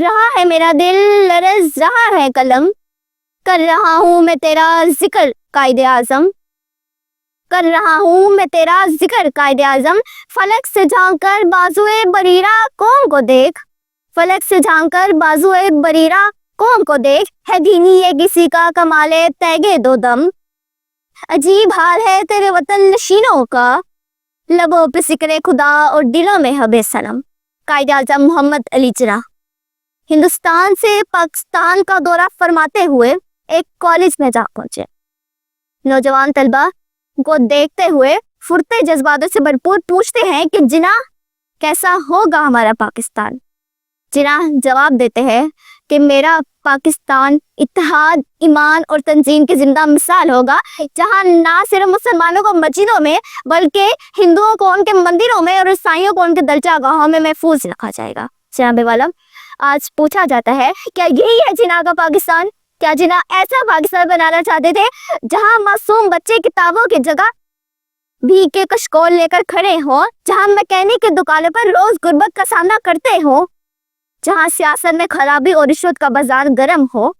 رہا ہے میرا دل، لرز رہا ہے قلم، کر رہا ہوں میں تیرا ذکر قائد اعظم، کر رہا ہوں میں تیرا ذکر قائد اعظم، فلک سے جھانک کر بازوئے بریرہ قوم کو دیکھ، فلک سے جھانک کر بازوئے بریرہ قوم کو دیکھ، ہے دینی یہ کسی کا کمال تیغ دو دم، عجیب حال ہے تیرے وطن نشینوں کا، لبوں پہ ذکر خدا اور دلوں میں حب صنم۔ قائد اعظم محمد علی جناح ہندوستان سے پاکستان کا دورہ فرماتے ہوئے ایک کالج میں جا پہنچے۔ نوجوان طلبہ کو دیکھتے ہوئے فرتے جذباتوں سے بھرپور پوچھتے ہیں کہ جناح کیسا ہوگا ہمارا پاکستان؟ جناح جواب دیتے ہیں کہ میرا پاکستان اتحاد، ایمان اور تنظیم کی زندہ مثال ہوگا، جہاں نہ صرف مسلمانوں کو مسجدوں میں بلکہ ہندوؤں کو ان کے مندروں میں اور عیسائیوں کو ان کے درجہ گاہوں میں محفوظ رکھا جائے گا۔ جناب والا، آج پوچھا جاتا ہے کیا یہی ہے جناح کا پاکستان؟ کیا جناح ایسا پاکستان بنانا چاہتے تھے جہاں معصوم بچے کتابوں کی جگہ بھی کے کشکول لے کر کھڑے ہوں، جہاں میکینک کی دکانوں پر روز غربت کا سامنا کرتے ہوں، جہاں سیاست میں خرابی اور رشوت کا بازار گرم ہو،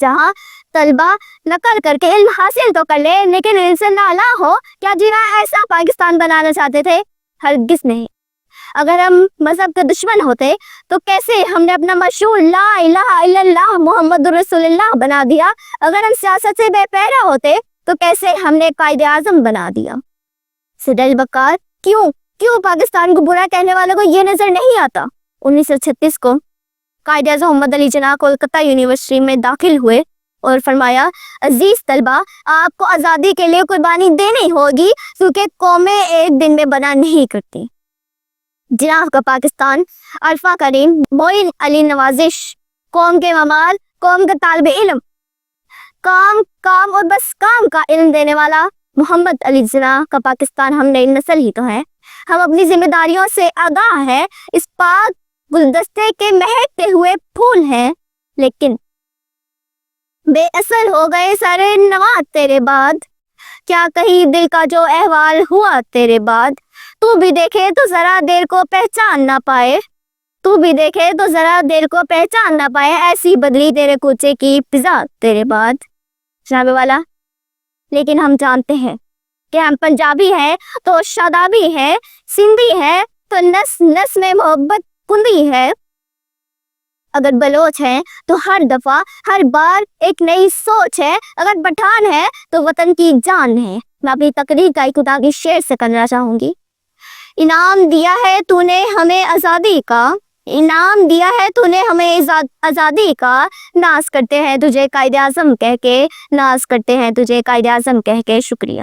جہاں طلبہ نقل کر کے علم حاصل تو کر لے لیکن علم سے نالا ہو؟ کیا جناح ایسا پاکستان بنانا چاہتے تھے؟ ہرگز نہیں۔ اگر ہم مذہب کے دشمن ہوتے تو کیسے ہم نے اپنا مشہور لا الہ الا اللہ محمد رسول اللہ بنا دیا؟ اگر ہم سیاست سے بے پیرا ہوتے تو کیسے ہم نے قائد اعظم بنا دیا؟ سڈل بکار کیوں پاکستان کو برا کہنے والوں کو یہ نظر نہیں آتا؟ 1936 کو قائد اعظم محمد علی جناح کولکتہ یونیورسٹی میں داخل ہوئے اور فرمایا، عزیز طلبہ، آپ کو آزادی کے لیے قربانی دینی ہوگی کیونکہ قومیں ایک دن میں بنا نہیں کرتی۔ جناح کا پاکستان، عرفہ کریم، معین علی نوازش، قوم کے ممال، قوم کا طالب علم، کام اور بس کام کا علم دینے والا محمد علی جناح کا پاکستان ہم نئی نسل ہی تو ہیں۔ ہم اپنی ذمہ داریوں سے آگاہ ہیں، اس پاک گلدستے کے مہکتے ہوئے پھول ہیں، لیکن بے اثر ہو گئے سارے نواد تیرے بعد، کیا کہیں دل کا جو احوال ہوا تیرے بعد، تو بھی دیکھے تو ذرا دیر کو پہچان نہ پائے، تو بھی دیکھے تو ذرا دیر کو پہچان نہ پائے، ایسی بدلی تیرے کوچے کی فضا تیرے بعد۔ جناب والا، لیکن ہم جانتے ہیں کہ ہم پنجابی ہیں تو شادابی ہیں، سندھی ہیں تو نس نس میں محبت کندی ہے، اگر بلوچ ہیں تو ہر دفعہ ہر بار ایک نئی سوچ ہے، اگر پٹھان ہے تو وطن کی جان ہے۔ میں اپنی تقریر کا خدا کی شعر سے کرنا چاہوں گی۔ انعام دیا ہے تو نے ہمیں آزادی کا، انعام دیا ہے تو نے ہمیں آزادی کا، ناز کرتے ہیں تجھے قائد اعظم کہہ کے، ناز کرتے ہیں تجھے قائد اعظم کہہ کے۔ شکریہ۔